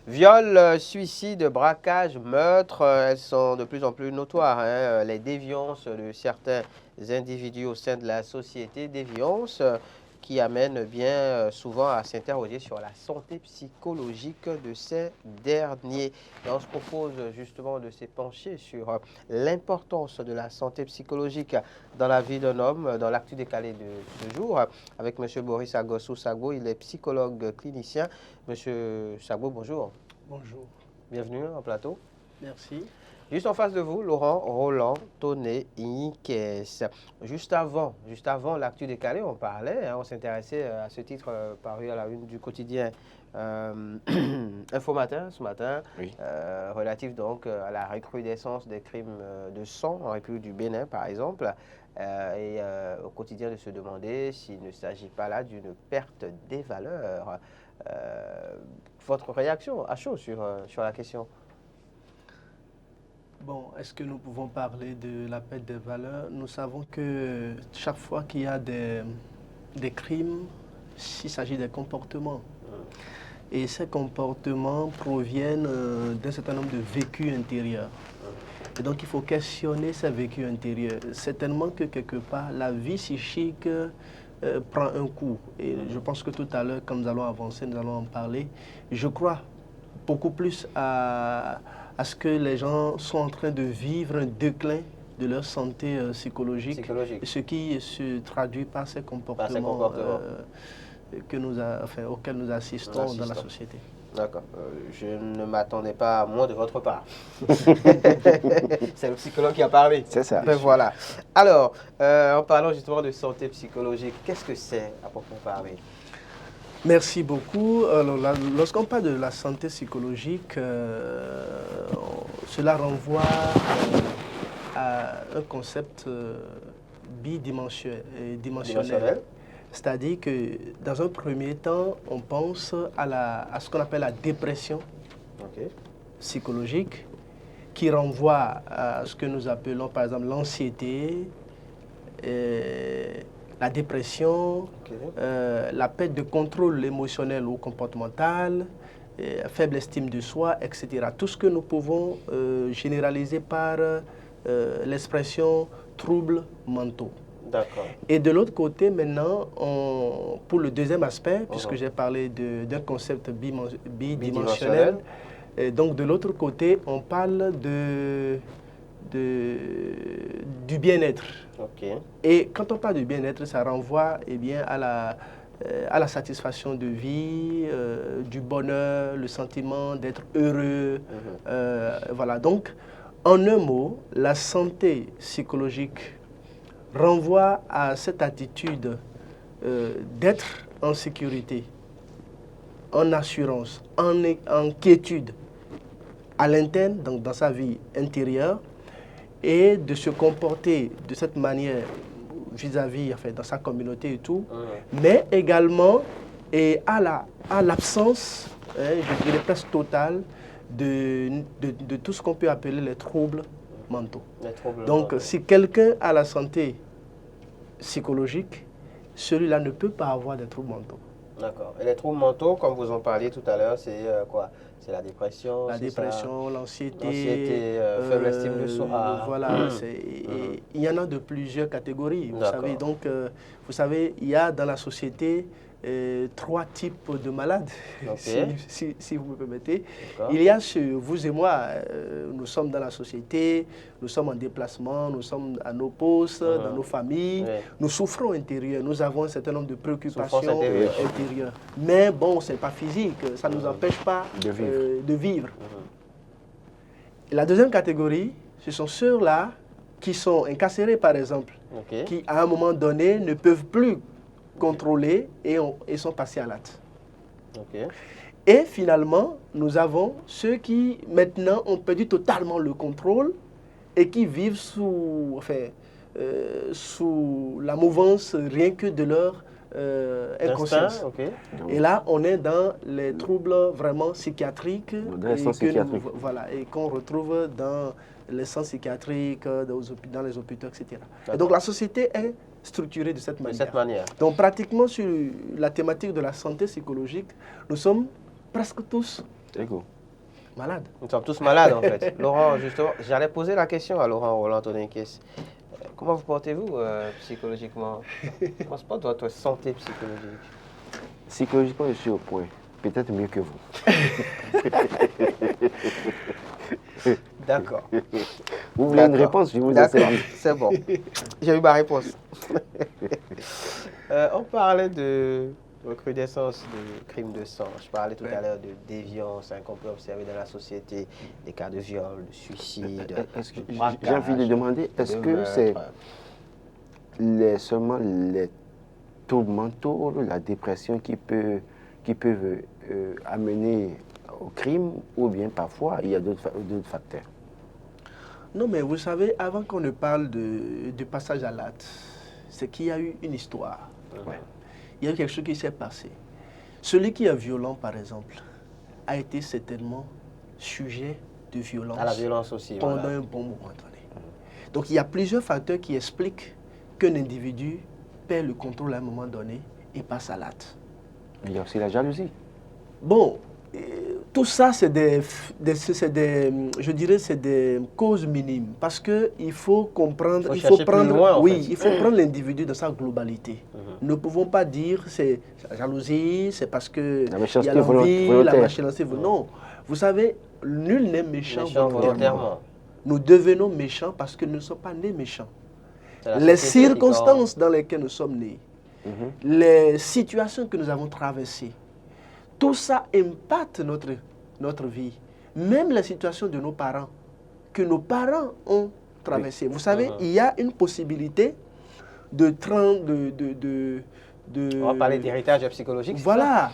Viol, suicide, braquage, meurtre, elles sont de plus en plus notoires, hein. Les déviances de certains individus au sein de la société, déviances qui amènent bien souvent à s'interroger sur la santé psychologique de ces derniers. Et on se propose justement de s'épancher sur l'importance de la santé psychologique dans la vie d'un homme, dans l'actu décalé de ce jour, avec M. Boris Agossou Sagbo. Il est psychologue clinicien. Monsieur Sagbo, bonjour. Bonjour. Bienvenue en plateau. Merci. Juste en face de vous, Laurent Roland Tonné Ignques. Juste avant l'actu décalé, on parlait, hein, on s'intéressait à ce titre paru à la une du quotidien Info Matin ce matin, Oui. relatif donc à la recrudescence des crimes de sang en République du Bénin, par exemple, et au quotidien de se demander s'il ne s'agit pas là d'une perte des valeurs. Votre réaction à chaud sur la question? Bon, est-ce que nous pouvons parler de la perte des valeurs? Nous savons que chaque fois qu'il y a des crimes, il s'agit des comportements. Et ces comportements proviennent d'un certain nombre de vécus intérieurs. Et donc il faut questionner ces vécus intérieurs. Certainement que quelque part, la vie psychique prend un coup. Et je pense que tout à l'heure, quand nous allons avancer, nous allons en parler. Je crois beaucoup plus à ce que les gens sont en train de vivre un déclin de leur santé psychologique, ce qui se traduit par ces comportements, auxquels nous assistons dans la société. D'accord. Je ne m'attendais pas à moins de votre part. C'est le psychologue qui a parlé. C'est ça. Ben voilà. Alors, en parlant justement de santé psychologique, qu'est-ce que c'est à proprement parler? Merci beaucoup. Alors, lorsqu'on parle de la santé psychologique, cela renvoie à un concept bidimensionnel. C'est-à-dire que dans un premier temps, on pense à ce qu'on appelle la dépression psychologique, qui renvoie à ce que nous appelons par exemple l'anxiété, la dépression, la perte de contrôle émotionnel ou comportemental, faible estime de soi, etc. Tout ce que nous pouvons généraliser par l'expression troubles mentaux. Et de l'autre côté, maintenant, pour le deuxième aspect, puisque j'ai parlé d'un concept bidimensionnel, donc de l'autre côté, on parle du bien-être. Et quand on parle du bien-être, ça renvoie à la satisfaction de vie, du bonheur, le sentiment d'être heureux. Voilà. Donc, en un mot, la santé psychologique renvoie à cette attitude d'être en sécurité, en assurance, en quiétude à l'interne, donc dans sa vie intérieure, et de se comporter de cette manière vis-à-vis, dans sa communauté et tout, mais également à l'absence, je dirais presque totale, de tout ce qu'on peut appeler les troubles mentaux. Donc, si quelqu'un a la santé psychologique, celui-là ne peut pas avoir des troubles mentaux. D'accord. Et les troubles mentaux, comme vous en parliez tout à l'heure, c'est quoi? C'est la dépression? La dépression, l'anxiété, faible estime de soi. Voilà, il y en a de plusieurs catégories. Vous savez, donc, vous savez, il y a dans la société 3 types de malades, si vous me permettez. Il y a vous et moi, nous sommes dans la société, nous sommes en déplacement, nous sommes à nos postes, dans nos familles, nous souffrons intérieur, nous avons un certain nombre de préoccupations intérieures. Mais bon, ce n'est pas physique, ça ne nous empêche pas de vivre. Et la deuxième catégorie, ce sont ceux-là qui sont incarcérés, par exemple, qui à un moment donné ne peuvent plus contrôlés et sont passés à l'acte. Et finalement, nous avons ceux qui maintenant ont perdu totalement le contrôle et qui vivent sous la mouvance rien que de leur inconscience. Et là, on est dans les troubles vraiment psychiatriques et qu'on retrouve dans les centres psychiatriques, dans les hôpitaux, etc. Et donc la société est structurée de cette manière. Donc pratiquement sur la thématique de la santé psychologique, nous sommes presque tous malades. Nous sommes tous malades, en fait. Laurent, justement, j'allais poser la question à Laurent Roland-Toninquès. Comment vous portez-vous psychologiquement? Comment se porte votre santé psychologique? Psychologiquement, je suis au point. Peut-être mieux que vous. D'accord. Vous voulez une réponse? Je vous ai servi. C'est bon. J'ai eu ma réponse. On parlait de recrudescence de crimes de sang. Je parlais tout à l'heure de déviance qu'on peut observer dans la société, des cas de viol, de suicide, de braquage, j'ai envie de demander, est-ce que c'est seulement les troubles mentaux, la dépression qui peuvent amener au crime, ou bien parfois il y a d'autres facteurs? Non, mais vous savez, avant qu'on ne parle de passage à l'acte, c'est qu'il y a eu une histoire. Ouais. Il y a eu quelque chose qui s'est passé. Celui qui est violent, par exemple, a été certainement sujet de violence. À la violence aussi. Pendant un bon moment donné. Donc il y a plusieurs facteurs qui expliquent qu'un individu perd le contrôle à un moment donné et passe à l'acte. Il y a aussi la jalousie. Bon, tout ça, c'est je dirais, c'est des causes minimes. Parce qu'il faut comprendre, il faut prendre l'individu dans sa globalité. Nous ne pouvons pas dire c'est la jalousie, c'est parce qu'il y a l'envie, la machination. Non, vous savez, nul n'est méchant volontairement. Nous devenons méchants parce que nous ne sommes pas nés méchants. Les circonstances dans lesquelles nous sommes nés, les situations que nous avons traversées, tout ça impacte notre vie. Même la situation de nos parents, que nos parents ont traversée. Vous savez, il y a une possibilité on va parler d'héritage psychologique. Voilà.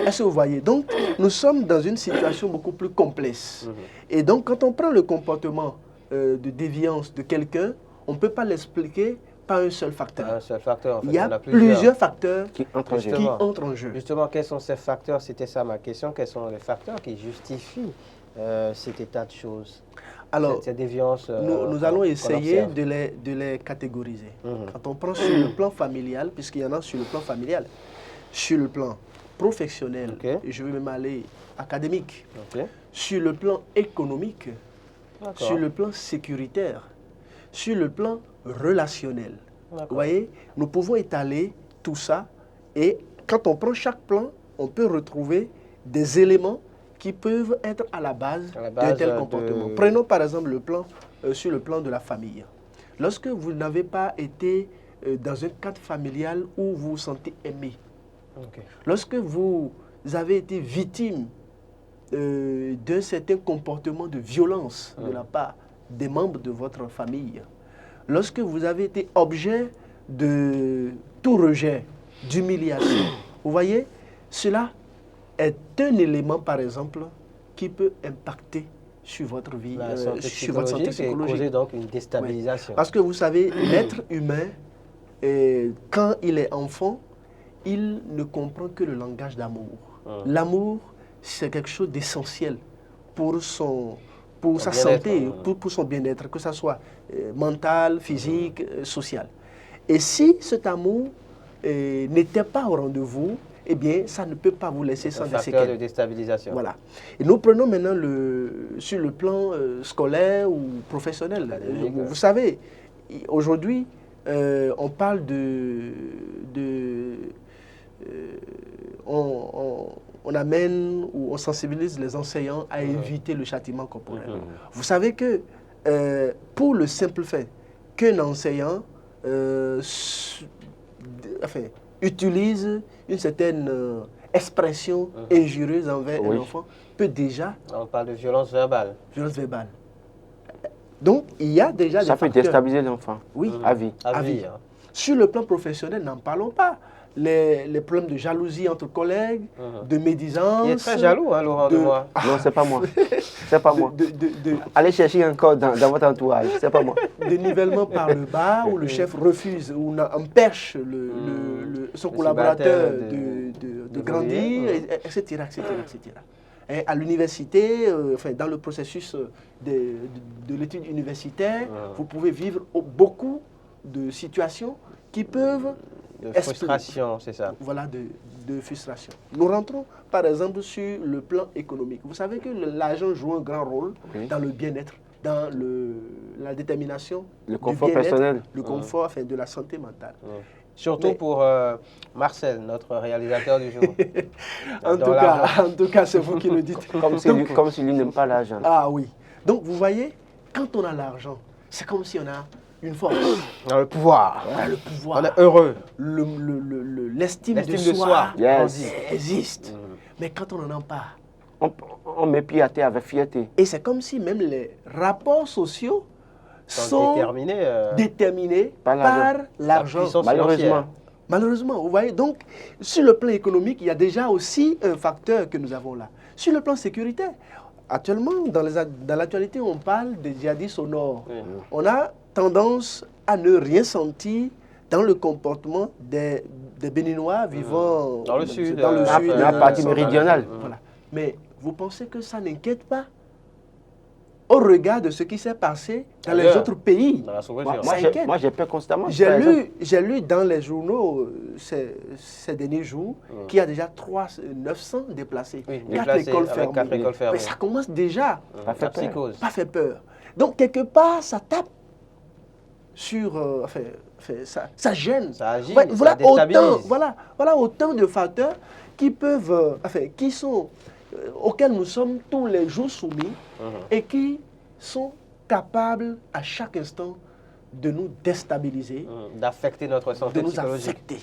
Est-ce que vous voyez? Donc, nous sommes dans une situation beaucoup plus complexe. Et donc, quand on prend le comportement de déviance de quelqu'un, on ne peut pas l'expliquer par un seul facteur. Un seul facteur, en fait. Il y a plusieurs facteurs qui entrent en jeu. Justement, quels sont ces facteurs? C'était ça ma question. Quels sont les facteurs qui justifient cet état de choses? Alors, cette déviance, nous allons essayer de les catégoriser. Quand on prend sur le plan familial, puisqu'il y en a sur le plan familial, sur le plan professionnel, et je vais même aller académique, sur le plan économique, sur le plan sécuritaire, sur le plan relationnel. Vous voyez, nous pouvons étaler tout ça et quand on prend chaque plan, on peut retrouver des éléments qui peuvent être à la base d'un tel comportement. Prenons par exemple sur le plan de la famille. Lorsque vous n'avez pas été dans un cadre familial où vous vous sentez aimé, lorsque vous avez été victime d'un certain comportement de violence de la part des membres de votre famille, lorsque vous avez été objet de tout rejet, d'humiliation, vous voyez, cela est un élément, par exemple, qui peut impacter sur votre vie, sur votre santé psychologique. Et causer donc une déstabilisation. Oui. Parce que vous savez, l'être humain, quand il est enfant, il ne comprend que le langage d'amour. L'amour, c'est quelque chose d'essentiel pour sa santé, pour son bien-être, que ce soit mental, physique, social. Et si cet amour n'était pas au rendez-vous, eh bien, ça ne peut pas vous laisser sans des séquelles. Un facteur de déstabilisation. Voilà. Et nous prenons maintenant sur le plan scolaire ou professionnel. Vous savez, aujourd'hui, on parle on amène ou on sensibilise les enseignants à éviter le châtiment corporel. Vous savez que pour le simple fait qu'un enseignant utilise une certaine expression injurieuse envers un enfant, peut déjà... On parle de violence verbale. Violence verbale. Donc, il y a déjà des facteurs. Ça peut déstabiliser l'enfant. Oui, à vie. À vie. Sur le plan professionnel, n'en parlons pas. Les problèmes de jalousie entre collègues, de médisance. Il est très jaloux, hein, Laurent, de moi. Non, c'est pas moi. C'est pas moi. Allez chercher encore dans votre entourage. C'est pas moi. De nivellement par le bas, où le chef refuse ou empêche son collaborateur de grandir, etc., etc., etc. Et à l'université, dans le processus de l'étude universitaire, vous pouvez vivre beaucoup de situations qui peuvent frustration, c'est ça. Voilà, de frustration. Nous rentrons, par exemple, sur le plan économique. Vous savez que l'argent joue un grand rôle dans le bien-être, dans la détermination, le confort personnel, le confort, enfin, de la santé mentale. Surtout pour Marcel, notre réalisateur du jour. En tout cas, c'est vous qui le dites. Comme si lui n'aime pas l'argent. Ah oui. Donc, vous voyez, quand on a l'argent, c'est comme si on a une force. On a le pouvoir. Le pouvoir. On est heureux. L'estime de soi existe. Mais quand on n'en a pas, on met pied à terre avec fierté. Et c'est comme si même les rapports sociaux sont déterminés par l'argent. Malheureusement, vous voyez. Donc, sur le plan économique, il y a déjà aussi un facteur que nous avons là. Sur le plan sécuritaire, actuellement, dans l'actualité, on parle des djihadistes au nord. On a tendance à ne rien sentir dans le comportement des Béninois vivant dans le sud, dans la partie méridionale. Voilà. Mais vous pensez que ça n'inquiète pas au regard de ce qui s'est passé dans les autres pays? Moi, j'ai peur constamment. J'ai lu dans les journaux ces derniers jours qu'il y a déjà 900 déplacés. 4 écoles fermées. Mais ça commence déjà à faire peur. Donc, quelque part, ça tape sur... ça gêne. Ça agit, ça déstabilise. Voilà autant de facteurs qui peuvent... auxquels nous sommes tous les jours soumis et qui sont capables à chaque instant de nous déstabiliser, d'affecter notre santé psychologique. Affecter.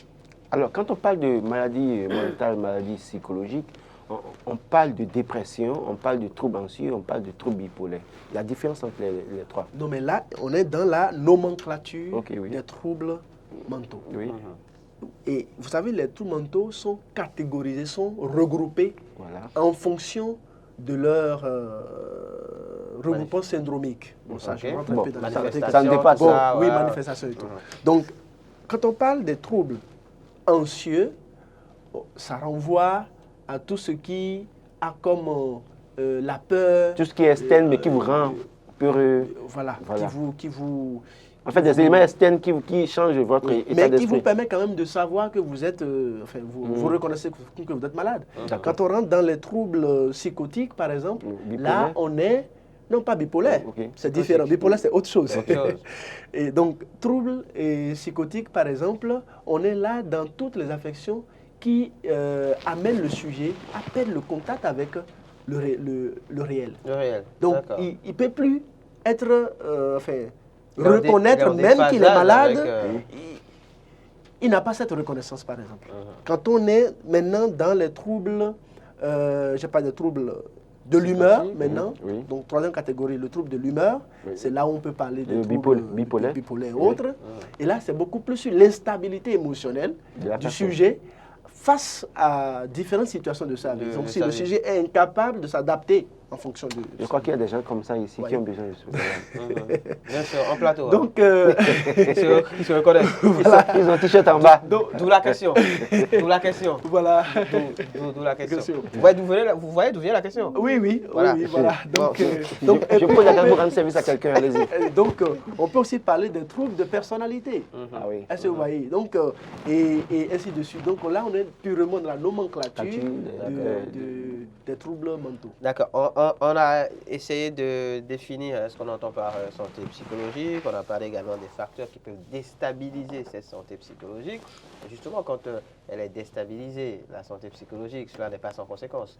Alors, quand on parle de maladie mentale, maladie psychologique, on parle de dépression, on parle de troubles anxieux, on parle de troubles bipolaires. La différence entre les trois. Non, mais là, on est dans la nomenclature des troubles mentaux. Oui. Et vous savez, les troubles mentaux sont catégorisés, sont regroupés en fonction de leur regroupement syndromique. Bon, ça, je rentre un peu dans la ça ne dépasse pas. Oui, manifestation et tout. Donc, quand on parle des troubles anxieux, ça renvoie à tout ce qui a comme la peur. Tout ce qui est externe, mais qui vous rend peureux. Voilà. Qui vous en fait, des éléments externes qui changent votre état d'esprit. Mais qui vous permet quand même de savoir que vous êtes, vous reconnaissez que vous êtes malade. Quand on rentre dans les troubles psychotiques, par exemple, là, on est, non pas bipolaire, c'est différent. Bipolaire, c'est autre chose. Et donc, troubles psychotiques, par exemple, on est là dans toutes les affections qui amènent le sujet à perdre le contact avec le réel. Donc, il ne peut plus être, reconnaître même qu'il est malade, il n'a pas cette reconnaissance, par exemple. Quand on est maintenant dans les troubles, des troubles de l'humeur maintenant, donc troisième catégorie, le trouble de l'humeur, c'est là où on peut parler de troubles bipolaires et autres. Et là, c'est beaucoup plus sur l'instabilité émotionnelle du sujet face à différentes situations de sa vie. Donc, si le sujet est incapable de s'adapter en fonction de... Je crois qu'il y a des gens comme ça ici qui ont besoin de soutien. Bien sûr, en plateau. Donc, ils se reconnaissent. Voilà. Ils ont un t-shirt en bas. D'où la question. D'où la question. Voilà. D'où la question. Vous voyez d'où vient la question? Oui. Voilà. Donc, je pose la question pour rendre service à quelqu'un, allez-y. Donc, on peut aussi parler des troubles de personnalité. Ah oui. Est-ce que vous voyez? Donc, et ainsi de suite. Donc là, on est purement dans la nomenclature des troubles mentaux. D'accord. On a essayé de définir ce qu'on entend par santé psychologique. On a parlé également des facteurs qui peuvent déstabiliser cette santé psychologique. Et justement, quand elle est déstabilisée, la santé psychologique, cela n'est pas sans conséquence.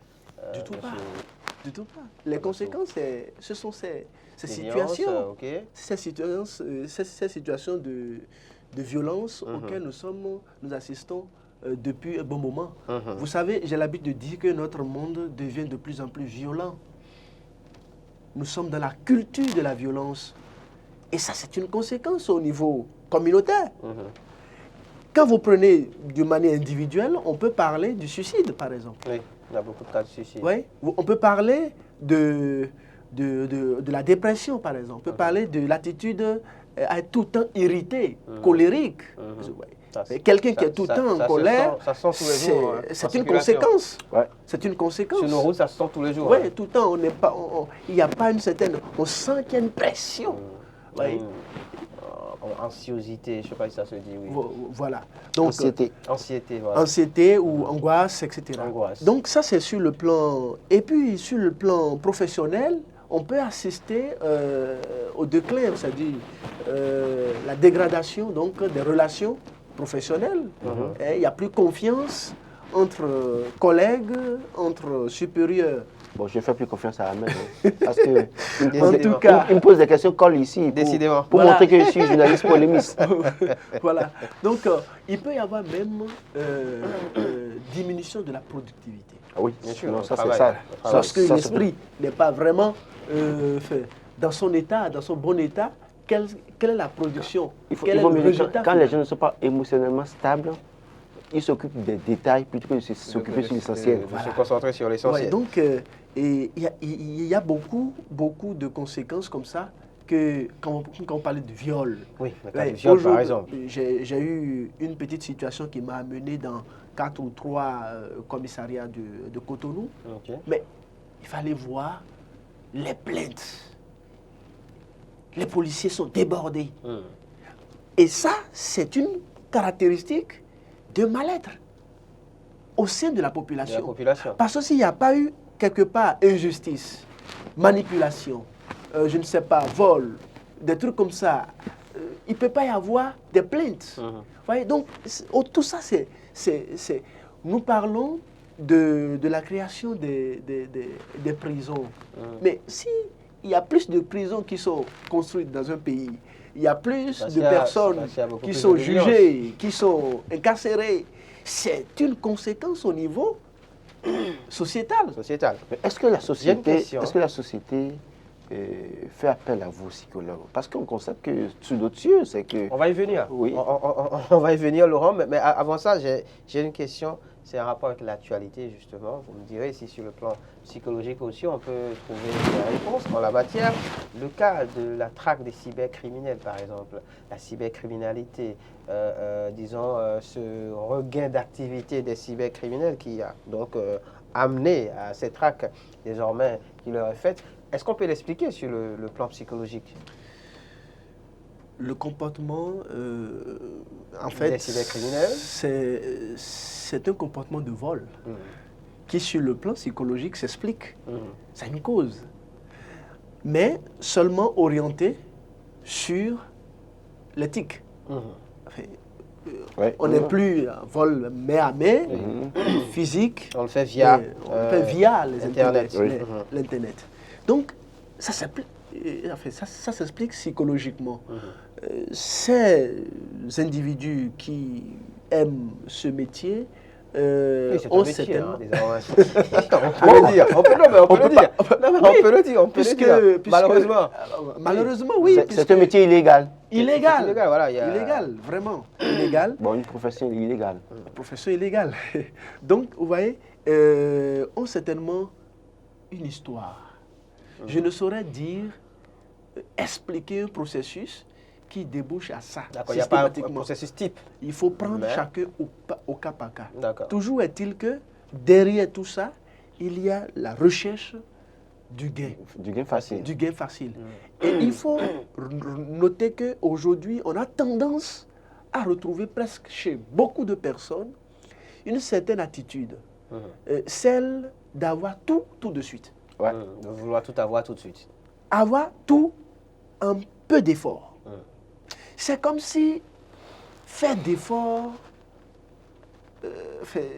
Du tout pas. Du tout pas. Les conséquences, ce sont ces situations. Ces situations de violence auxquelles nous assistons depuis un bon moment. Vous savez, j'ai l'habitude de dire que notre monde devient de plus en plus violent. Nous sommes dans la culture de la violence. Et ça, c'est une conséquence au niveau communautaire. Quand vous prenez de manière individuelle, on peut parler du suicide, par exemple. Oui, il y a beaucoup de cas de suicide. Oui, on peut parler de la dépression, par exemple. On peut parler de l'attitude à être tout le temps irrité, colérique. Quelqu'un qui est tout le temps en colère, c'est une conséquence. C'est une conséquence. Sur nos routes, ça se sent tous les jours. Oui, tout le temps, il n'y a pas une certaine... On sent qu'il y a une pression. anxiosité, je ne sais pas si ça se dit, oui. Voilà. Donc, anxiété. Anxiété, voilà. Anxiété ou angoisse, etc. Angoisse. Donc ça, c'est sur le plan... Et puis, sur le plan professionnel, on peut assister au déclin, c'est-à-dire la dégradation donc, des relations professionnelles. Il n'y a plus confiance entre collègues, entre supérieurs. Bon, je ne fais plus confiance à Ahmed. Parce que En tout cas, il me pose des questions colle ici. Décidément. Pour montrer que je suis journaliste polémiste. Voilà. Donc, il peut y avoir même diminution de la productivité. Ah oui, Bien sûr, non, on ça c'est travaille. ça. Parce que ça, l'esprit n'est pas vraiment dans son état, dans son bon état. Quelle est la production? Quel est le résultat quand final? les gens ne sont pas émotionnellement stables, ils s'occupent des détails plutôt que de s'occuper sur l'essentiel. De se concentrer sur l'essentiel. Ouais, donc, il y a beaucoup de conséquences comme ça que quand on parlait de viol. Oui, le cas du viol, par exemple. J'ai eu une petite situation qui m'a amené dans 4 ou 3 commissariats de Cotonou. Ok. Mais il fallait voir les plaintes. Les policiers sont débordés. Et ça, c'est une caractéristique de mal-être au sein de la population. Parce que s'il n'y a pas eu quelque part injustice, manipulation, je ne sais pas, vol, des trucs comme ça, il ne peut pas y avoir des plaintes. Vous voyez, donc, tout ça, nous parlons de la création des prisons. Mais si il y a plus de prisons qui sont construites dans un pays, il y a plus de personnes qui sont jugées, qui sont incarcérées. C'est une conséquence au niveau sociétal. Mais est-ce que la société fait appel à vos psychologues? Parce qu'on constate que sous d'autres cieux, c'est que... On va y venir. Oui. On va y venir, Laurent. Mais avant ça, j'ai une question. C'est un rapport avec l'actualité, justement. Vous me direz si sur le plan psychologique aussi, on peut trouver des réponses en la matière. Le cas de la traque des cybercriminels, par exemple, la cybercriminalité, disons, ce regain d'activité des cybercriminels qui a donc amené à ces traques désormais qui leur est faite. Est-ce qu'on peut l'expliquer sur le plan psychologique? Le comportement, en fait, des cybercriminels, c'est un comportement de vol qui, sur le plan psychologique, s'explique. C'est une cause. Mais seulement orienté sur l'éthique. On n'est plus en vol main à main, physique. On le fait via, l'Internet. Donc, ça s'explique psychologiquement. Ces individus qui aiment ce métier ont certainement... On peut le dire. Malheureusement, oui. C'est un métier illégal. Illégal, voilà, illégal, vraiment. Illégal. Bon, une profession illégale. Une profession illégale. Donc, vous voyez, ont certainement une histoire. Je ne saurais dire, expliquer un processus qui débouche à ça. D'accord, il n'y a pas un processus type. Il faut prendre chacun au cas par cas. D'accord. Toujours est-il que derrière tout ça, il y a la recherche du gain. Du gain facile. Du gain facile. Et il faut noter qu'aujourd'hui, on a tendance à retrouver presque chez beaucoup de personnes une certaine attitude. Celle d'avoir tout de suite. Ouais. De vouloir tout avoir tout de suite. Avoir tout en peu d'efforts. C'est comme si faire d'efforts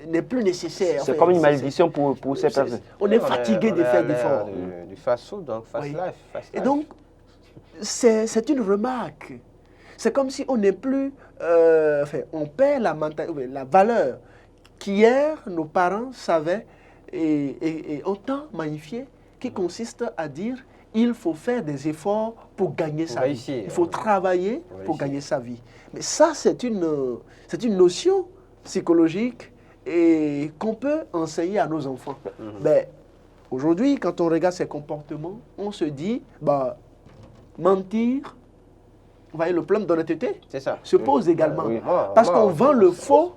n'est plus nécessaire. C'est comme une malédiction pour ces personnes. On est fatigué de faire d'efforts. Du fast-food, donc fast life. Et donc, c'est une remarque. C'est comme si on n'est plus... on perd la valeur qu'hier nos parents savaient et ont tant magnifié, qui consiste à dire il faut faire des efforts pour gagner sa vie. Il faut travailler pour gagner sa vie. Mais ça, c'est une notion psychologique et qu'on peut enseigner à nos enfants. Mais aujourd'hui, quand on regarde ces comportements, on se dit, mentir, vous voyez, le problème d'honnêteté se pose également. Parce qu'on vend le faux,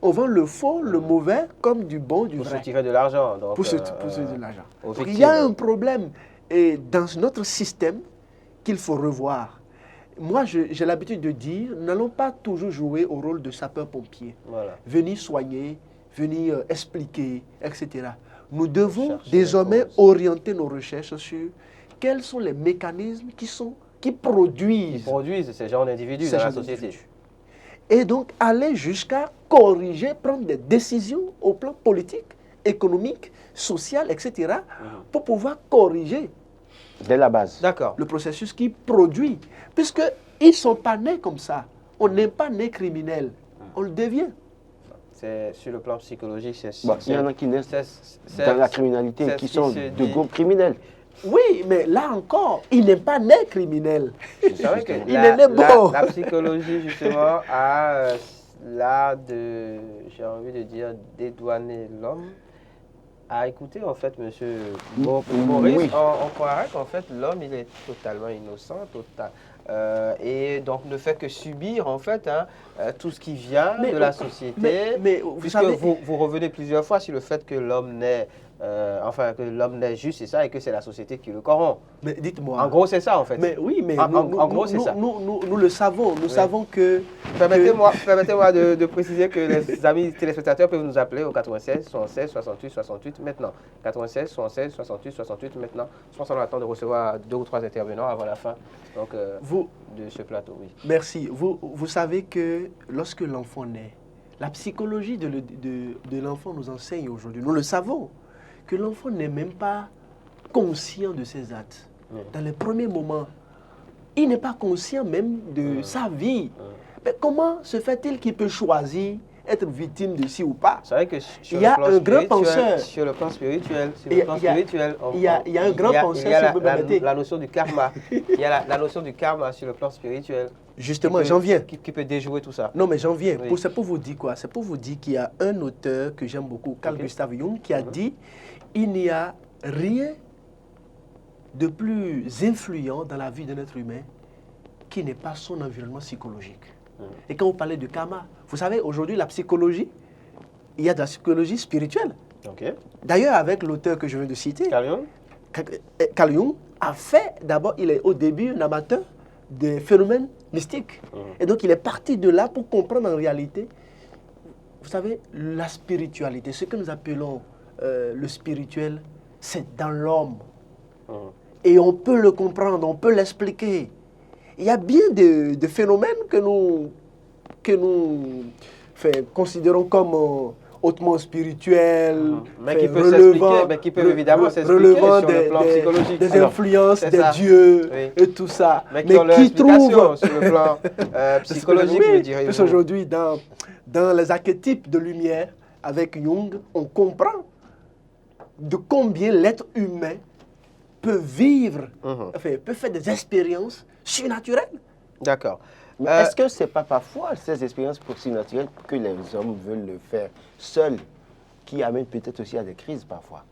le mauvais, comme du bon, du vrai. Pour se tirer de l'argent. Pour se tirer de l'argent. Il y a un problème dans notre système qu'il faut revoir. moi, j'ai l'habitude de dire, nous n'allons pas toujours jouer au rôle de sapeur-pompier. Voilà. Venir soigner, venir expliquer, etc. Nous devons Chercher désormais les causes. orienter nos recherches sur quels sont les mécanismes qui produisent Ils produisent ces genres d'individus ces dans la genres société. d'individus. Et donc aller jusqu'à corriger, prendre des décisions au plan politique, économique, social, etc. pour pouvoir corriger Dès la base. D'accord. le processus qui produit. Puisqu'ils ne sont pas nés comme ça. On n'est pas né criminel. On le devient. C'est sur le plan psychologique, Bon, il y en a qui naissent c'est- dans la criminalité, c'est qui ce sont se de dit. groupes criminels. Oui, mais là encore, il n'est pas né criminel. C'est vrai que Il est né bon. la psychologie, justement, a l'art de, j'ai envie de dire, dédouaner l'homme. À écouter, en fait, monsieur Maurice, Oui. on croirait qu'en fait, l'homme, il est totalement innocent, et donc ne fait que subir, en fait, tout ce qui vient Mais- de la société. mais vous puisque savez- vous revenez plusieurs fois sur le fait que l'homme naît, que l'homme naît juste, c'est ça, et que c'est la société qui le corrompt. Mais dites-moi. En gros, c'est ça, en fait. Mais oui, mais En- nous, en gros, c'est ça. nous le savons. Nous savons que... Permettez-moi de préciser que les amis téléspectateurs peuvent nous appeler au 96 76 68 68 maintenant. 96 76 68 68 maintenant. Je pense qu'on attend de recevoir 2 ou 3 intervenants avant la fin donc, de ce plateau. Oui. Merci. Vous savez que lorsque l'enfant naît, la psychologie de l'enfant nous enseigne aujourd'hui, nous le savons, que l'enfant n'est même pas conscient de ses actes. Dans les premiers moments, il n'est pas conscient même de sa vie. Mais comment se fait-il qu'il peut choisir être victime de ci ou pas? C'est vrai que sur Il y a le plan un grand spirituel, penseur. Sur le plan spirituel, Il y a un grand penseur, il y a si vous me permettez. la notion du karma. Il y a la notion du karma sur le plan spirituel. Justement, j'en viens. Qui peut déjouer tout ça. Non, mais j'en viens. Oui. C'est pour vous dire quoi? C'est pour vous dire qu'il y a un auteur que j'aime beaucoup, Carl Gustav Jung, qui a dit « Il n'y a rien de plus influent dans la vie d'un être humain qui n'est pas son environnement psychologique. » Et quand vous parlez de karma, vous savez, aujourd'hui, la psychologie, il y a de la psychologie spirituelle. Ok. D'ailleurs, avec l'auteur que je viens de citer, Carl Jung? Carl Jung a fait, d'abord, il est au début un amateur des phénomènes mystiques. Et donc, il est parti de là pour comprendre en réalité, vous savez, la spiritualité, ce que nous appelons le spirituel, c'est dans l'homme. Et on peut le comprendre, on peut l'expliquer. Il y a bien de phénomènes que nous considérons comme hautement spirituels, mais qui peut s'expliquer, mais qui peut évidemment s'expliquer sur le plan psychologique. des Alors, influences, c'est des ça. dieux Oui. et tout ça. Mais qui ont leur explication sur le plan psychologique, oui, me direz-vous. parce qu'aujourd'hui, dans les archétypes de lumière, avec Jung, on comprend de combien l'être humain peut vivre, peut faire des expériences surnaturelles. D'accord. Mais est-ce que ce n'est pas parfois ces expériences naturelles que les hommes veulent le faire seuls, qui amènent peut-être aussi à des crises parfois?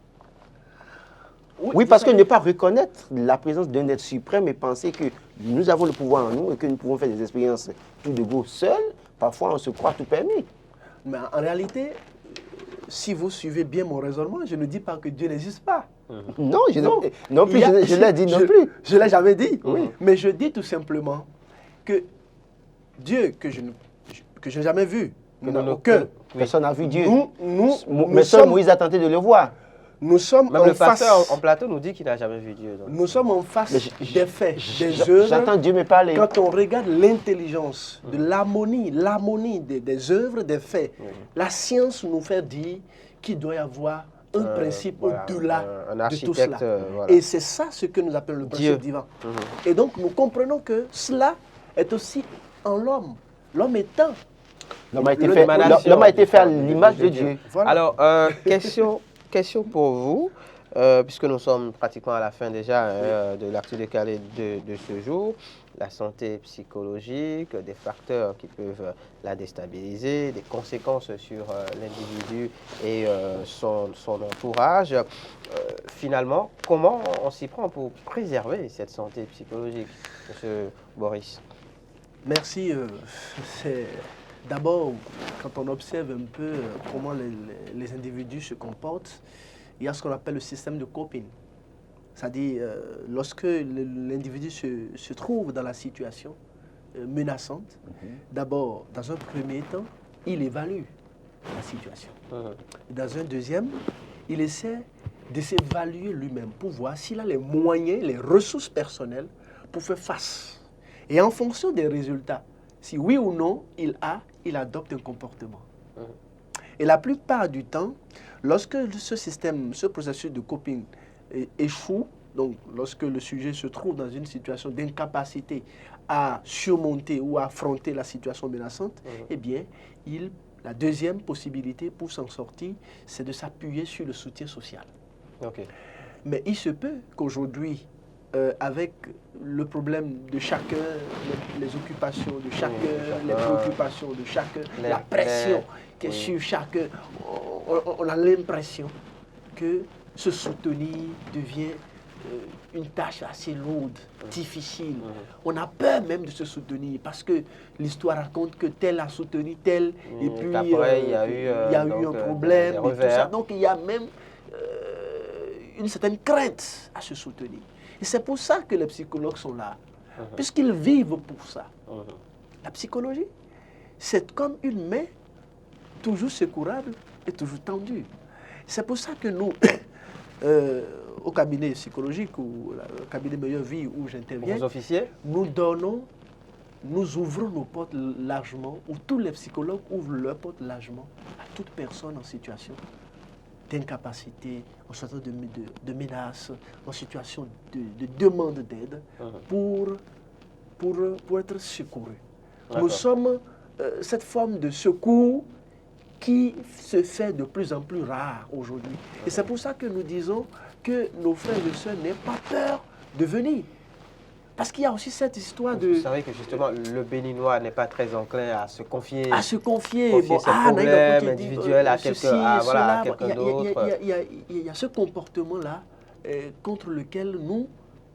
Oui, parce que ne pas reconnaître la présence d'un être suprême et penser que nous avons le pouvoir en nous et que nous pouvons faire des expériences tout de go seuls, parfois on se croit tout permis. Mais en réalité, si vous suivez bien mon raisonnement, je ne dis pas que Dieu n'existe pas. Non, je ne l'ai dit non plus. Je ne l'ai jamais dit. Oui. Mais je dis tout simplement que Dieu, que je n'ai jamais vu, aucun. Personne n'a vu Dieu. Nous Mais seul Moïse a tenté de le voir. Nous sommes Même en le face. pasteur en plateau nous dit qu'il n'a jamais vu Dieu. Donc. Nous sommes en face des faits, des J'entends œuvres. Dieu me parler. Quand on regarde l'intelligence, de l'harmonie des œuvres, des faits, la science nous fait dire qu'il doit y avoir un principe voilà, au-delà un de tout cela. voilà. Et c'est ça ce que nous appelons le principe Dieu. divin. Et donc nous comprenons que cela est aussi en l'homme. L'homme étant. L'homme a été fait à l'image de Dieu. Voilà. Alors, question pour vous, puisque nous sommes pratiquement à la fin déjà de l'actu décalé de ce jour. La santé psychologique, des facteurs qui peuvent la déstabiliser, des conséquences sur l'individu et son entourage. Finalement, comment on s'y prend pour préserver cette santé psychologique, M. Boris? Merci. D'abord, quand on observe un peu comment les individus se comportent, il y a ce qu'on appelle le système de coping. C'est-à-dire, lorsque l'individu se trouve dans la situation, menaçante, d'abord, dans un premier temps, il évalue la situation. Dans un deuxième, il essaie de s'évaluer lui-même pour voir s'il a les moyens, les ressources personnelles pour faire face. Et en fonction des résultats, si oui ou non il adopte un comportement. Et la plupart du temps, lorsque ce processus de coping échoue, donc lorsque le sujet se trouve dans une situation d'incapacité à surmonter ou à affronter la situation menaçante, eh bien, la deuxième possibilité pour s'en sortir, c'est de s'appuyer sur le soutien social. Mais il se peut qu'aujourd'hui, avec le problème de chacun, les occupations de chacun, les préoccupations de chacun, la pression qui est sur chacun, on a l'impression que se soutenir devient une tâche assez lourde, difficile. On a peur même de se soutenir parce que l'histoire raconte que tel a soutenu tel et puis après, il y a eu un problème et tout ça. Donc il y a même une certaine crainte à se soutenir. Et c'est pour ça que les psychologues sont là, puisqu'ils vivent pour ça. La psychologie, c'est comme une main toujours secourable et toujours tendue. C'est pour ça que nous, au cabinet psychologique ou au cabinet Meilleure Vie où j'interviens, nous ouvrons nos portes largement, ou tous les psychologues ouvrent leurs portes largement à toute personne en situation d'incapacité, en situation de menace, en situation de demande d'aide pour être secouru. Nous sommes cette forme de secours qui se fait de plus en plus rare aujourd'hui. Et c'est pour ça que nous disons que nos frères et sœurs n'aient pas peur de venir. Parce qu'il y a aussi cette histoire de... Vous savez que justement, le Béninois n'est pas très enclin à se confier. À se confier. Confier ses problèmes individuels à quelqu'un d'autre. Il y a ce comportement-là contre lequel nous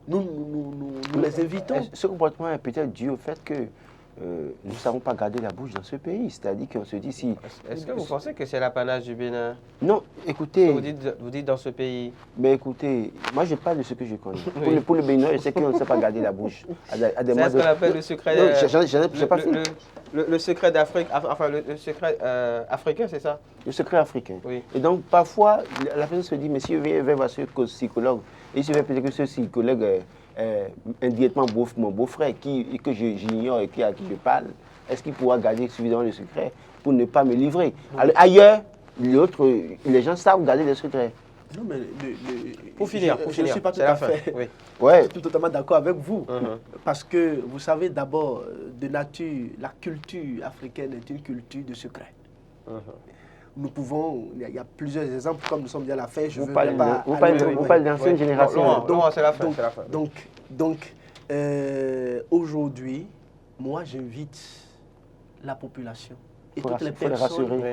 les invitons. Ce comportement est peut-être dû au fait que nous ne savons pas garder la bouche dans ce pays. C'est-à-dire qu'on se dit si... Est-ce que vous pensez que c'est l'apanage du Bénin? Non, écoutez... Vous dites dans ce pays? Mais écoutez, moi je parle de ce que je connais. Pour le Bénin, je sais qu'on ne sait pas garder la bouche. C'est ce qu'on appelle le secret... Le secret d'Afrique, enfin le secret africain, c'est ça? Le secret africain. Oui. Et donc parfois, la personne se dit, mais si je viens voir ce psychologue, il se fait peut-être que ce psychologue... indirectement mon beau-frère que j'ignore et à qui je parle, est-ce qu'il pourra garder suffisamment le secret pour ne pas me livrer? Alors, ailleurs, les gens savent garder les secrets. Non, mais pour finir, je ne suis pas tout à fait totalement d'accord avec vous. Parce que, vous savez, d'abord, de nature, la culture africaine est une culture de secret. Nous pouvons, il y a plusieurs exemples, comme nous sommes déjà à la fin, je vous parlez d'ancienne génération. Non, c'est la fin. Donc, aujourd'hui, moi, j'invite la population et toutes les personnes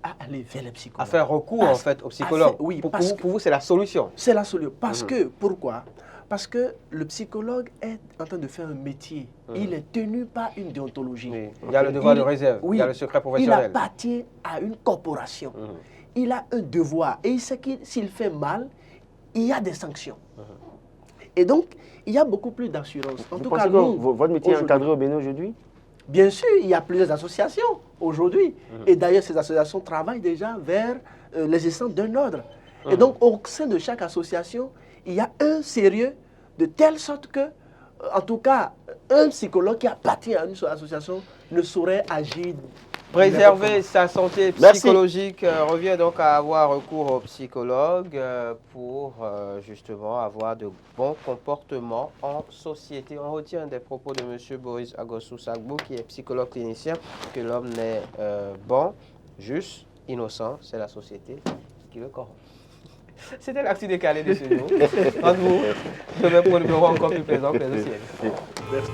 à aller vers les psychologues. À faire recours, en fait, aux psychologues. Oui, pour vous, c'est la solution. C'est la solution. Parce que, pourquoi? Parce que le psychologue est en train de faire un métier. Il est tenu par une déontologie. Oui. Il y a le devoir de réserve, il y a le secret professionnel. Il appartient à une corporation. Il a un devoir. Et il sait que s'il fait mal, il y a des sanctions. Et donc, il y a beaucoup plus d'assurance. En tout cas, votre métier est encadré au Bénin aujourd'hui? Bien sûr, il y a plusieurs associations aujourd'hui. Et d'ailleurs, ces associations travaillent déjà vers l'existence d'un ordre. Et donc, au sein de chaque association, il y a un sérieux de telle sorte que, en tout cas, un psychologue qui appartient à une association ne saurait agir. Préserver sa santé psychologique revient donc à avoir recours au psychologue pour justement avoir de bons comportements en société. On retient des propos de M. Boris Agosou-Sagbo, qui est psychologue clinicien, que l'homme n'est bon, juste, innocent, c'est la société qui le corrompt. C'était l'actu décalé de ce jour. Entre vous, demain pour le bureau encore plus plaisant que les autres. Merci.